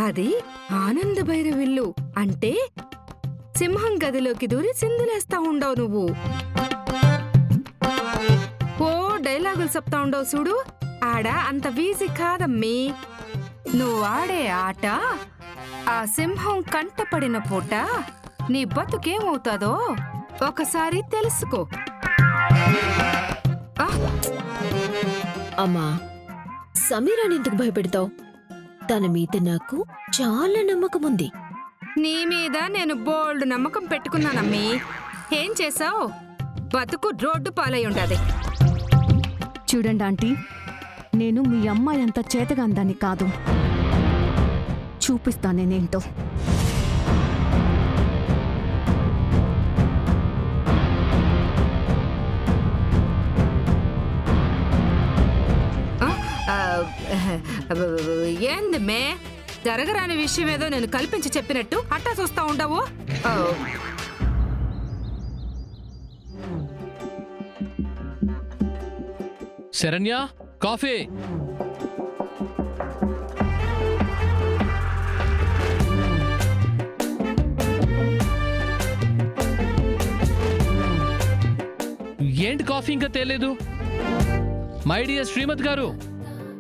అది ఆనంద భైరవిల్లు అంటే సింహం గదిలోకి దూరి సిందులేస్తా ఉండవు నువ్వు. ఓ డైలాగులు చెప్తా ఉండవు చూడు, ఆడ అంత వీజీ కాదమ్మీ. నువ్వు ఆడే ఆట ఆ సింహం కంటపడిన పూట నీ బతుకేమవుతాదో ఒకసారి తెలుసుకో. అమ్మా, సమీరాని ఎందుకు భయపెడతావు? తన మీద నాకు చాలా నమ్మకం ఉంది. నీ మీద నేను బోల్డ్ నమ్మకం పెట్టుకున్నానమ్మీ. ఏం చేసావు? బతుకు రోడ్డు పాలై ఉండదు. చూడండి ఆంటీ, నేను మీ అమ్మాయి అంత చేతగా అందాన్ని కాదు. చూపిస్తాను నేనేంటో. ఏంది మే, జరగరాని విషయం ఏదో నేను కల్పించి చెప్పినట్టు అట్టా చూస్తా ఉండవు. శరణ్య, కాఫీ. ఏంటి కాఫీ ఇంకా తేలేదు? మై డియర్ శ్రీమతి గారు,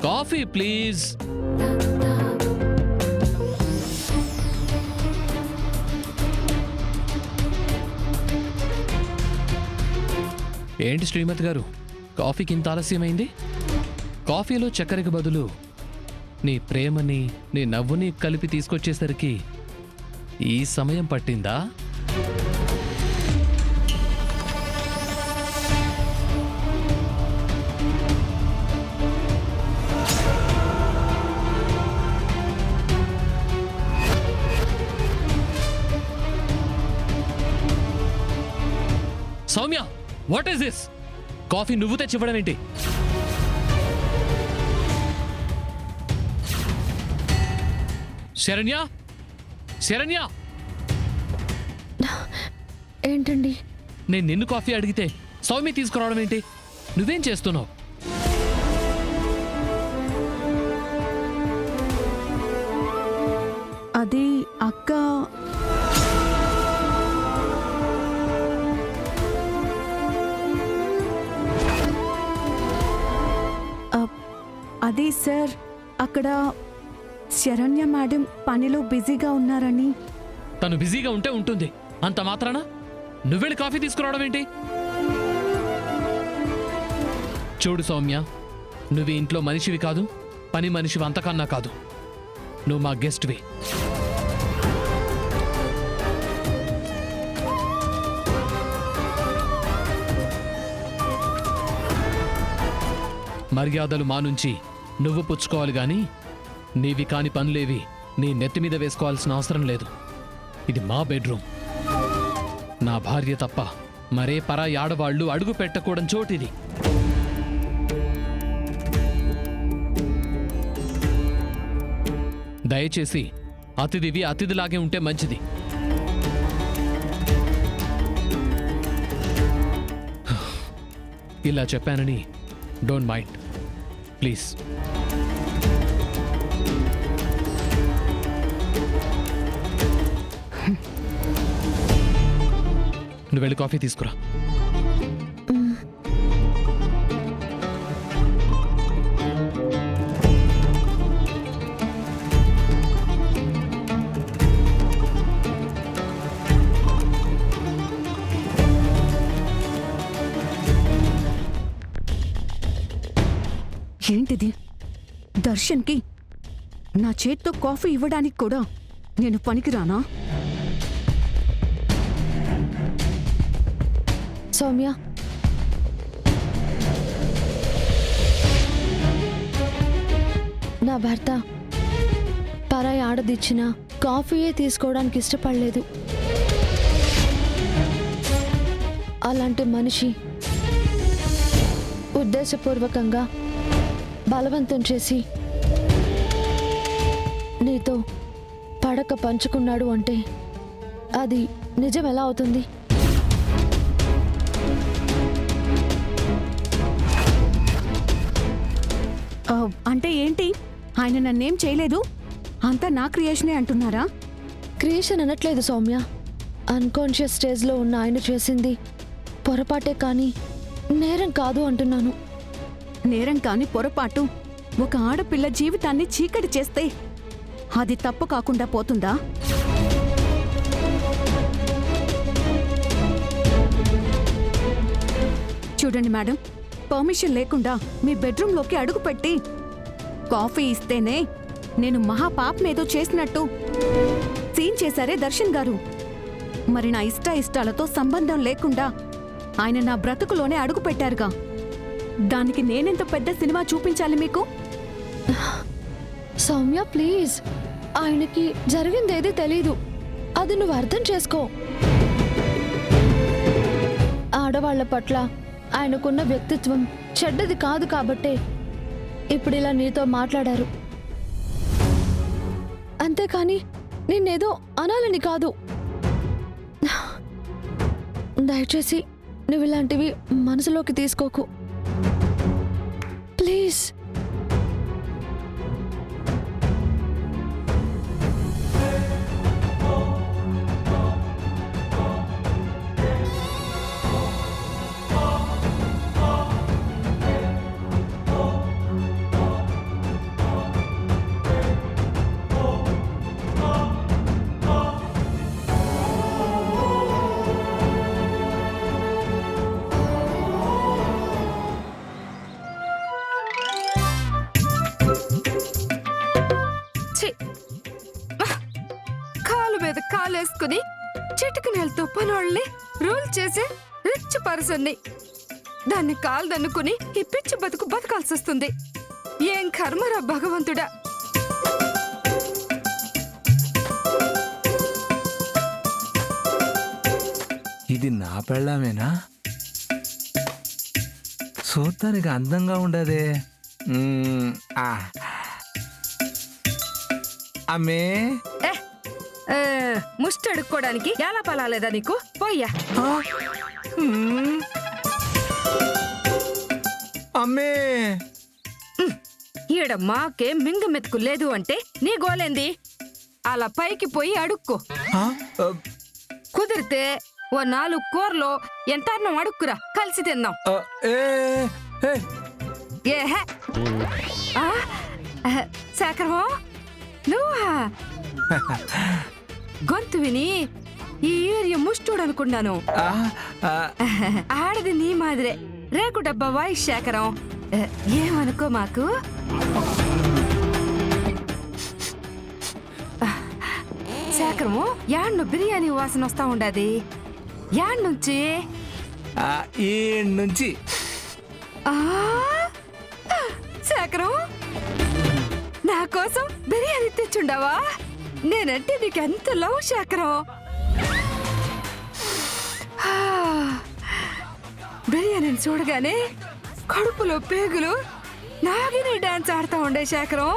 కాఫీ ప్లీజ్. ఏంటి శ్రీమతి గారు, కాఫీకి ఇంత ఆలస్యమైంది? కాఫీలో చక్కెరకు బదులు నీ ప్రేమని, నీ నవ్వుని కలిపి తీసుకొచ్చేసరికి ఈ సమయం పట్టిందా? Soumya, what is this? Coffee నువ్వు తెచ్చివ్వడం ఏంటి? శరణ్య, శరణ్య, ఏంటండి? నేను నిన్ను కాఫీ అడిగితే సౌమ్య తీసుకురావడం ఏంటి? నువ్వేం చేస్తున్నావు? అది అక్క అదే సార్, అక్కడ శరణ్య మేడం పనిలో బిజీగా ఉన్నారని. తను బిజీగా ఉంటే ఉంటుంది, అంత మాత్రాన నువ్వెళ్ళి కాఫీ తీసుకురావడం ఏంటి? చూడు సౌమ్య, నువ్వు ఇంట్లో మనిషివి కాదు, పని మనిషివి అంతకన్నా కాదు. నువ్వు మా గెస్ట్వి. మర్యాదలు మా నుంచి నువ్వు పుచ్చుకోవాలి గాని నీవి కాని పనులేవి నీ నెత్తి మీద వేసుకోవాల్సిన అవసరం లేదు. ఇది మా బెడ్రూమ్. నా భార్య తప్ప మరే పరాయి ఆడవాళ్లు అడుగు పెట్టకూడని చోటిది. దయచేసి అతిథివి అతిథిలాగే ఉంటే మంచిది. ఇలా చెప్పానని డోంట్ మైండ్ ప్లీజ్. నువ్వు వెళ్ళి కాఫీ తీసుకురా. ఏంటిది? దర్శన్కి నా చేత్తో కాఫీ ఇవ్వడానికి కూడా నేను పనికిరానా? సౌమ్య, నా భర్త పరాయి ఆడదిచ్చిన కాఫీయే తీసుకోవడానికి ఇష్టపడలేదు. అలాంటి మనిషి ఉద్దేశపూర్వకంగా బలవంతం చేసి నీతో పడక పంచుకున్నాడు అంటే అది నిజం ఎలా అవుతుంది? అంటే ఏంటి? ఆయన నన్నేం చేయలేదు, అంతా నా క్రియేషనే అంటున్నారా? క్రియేషన్ అనట్లేదు సౌమ్య. అన్కాన్షియస్ స్టేజ్లో ఉన్న ఆయన చేసింది పొరపాటే కానీ నేరం కాదు అంటున్నాను. నేరం కాని పొరపాటు ఒక ఆడపిల్ల జీవితాన్ని చీకటి చేస్తే అది తప్పు కాకుండా పోతుందా? చూడండి మేడం, పర్మిషన్ లేకుండా మీ బెడ్రూమ్లోకి అడుగుపెట్టి కాఫీ ఇస్తేనే నేను మహాపాపనేదో చేసినట్టు సీన్ చేశారే దర్శన్ గారు. మరి నా ఇష్టాలతో సంబంధం లేకుండా ఆయన నా బ్రతుకులోనే అడుగుపెట్టారుగా. దానికి నేనెంత పెద్ద సినిమా చూపించాలి మీకు? సౌమ్య ప్లీజ్, ఆయనకి జరిగిందేది తెలీదు. అది నువ్వు అర్థం చేసుకో. ఆడవాళ్ల పట్ల ఆయనకున్న వ్యక్తిత్వం చెడ్డది కాదు కాబట్టే ఇప్పుడు ఇలా నీతో మాట్లాడారు. అంతేకాని నిన్నేదో అనాలని కాదు. దయచేసి నువ్వు ఇలాంటివి మనసులోకి తీసుకోకు ప్లీజ్. ఛీ! కాలు మీద కాలేసుకుని చిటికనేలతో పనోళ్ళని రూల్ చేసే రిచ్ పర్సన్ని దాన్ని కాలు దన్నుకుని ఈ పిచ్చి బతుకు బతకాల్సి వస్తుంది. ఏం కర్మరా భగవంతుడా! ఇది నా పెళ్ళామేనా? చూడటానికి అందంగా ఉండదే. అమ్మే, ముష్టి అడుక్కోవడానికి ఎలా పలాలేదా నీకు? పోయ్యా. అమ్మే, ఈడ మాకే మింగ మెతుకు లేదు అంటే నీ గోలేంది? అలా పైకి పోయి అడుక్కో. కుదిరితే ఓ 4 కూరలో ఎంతర్నం అడుక్కురా, కలిసి తిందాం. ఏహే శేఖరమో నువ్వా? గొంతు విని ఈ ఏరియా ముష్టోడు అనుకున్నాను. ఆడది నీ మాదిరే రేకు డబ్బా వాయిస్ శేఖరం. ఏమనుకో మాకు. శేఖరము యాడ్ను బిర్యానీ వాసన వస్తా ఉండది. యాడ్ నుంచి ఈ నుంచి శేఖరం నా కోసం బిర్యానీ తెచ్చుండవా? నేనంటే నీకు ఎంత లవ్ శేఖరం. బిర్యానీని చూడగానే కడుపులో పేగులు నాగినే డాన్స్ ఆడుతూ ఉండే శేఖరం.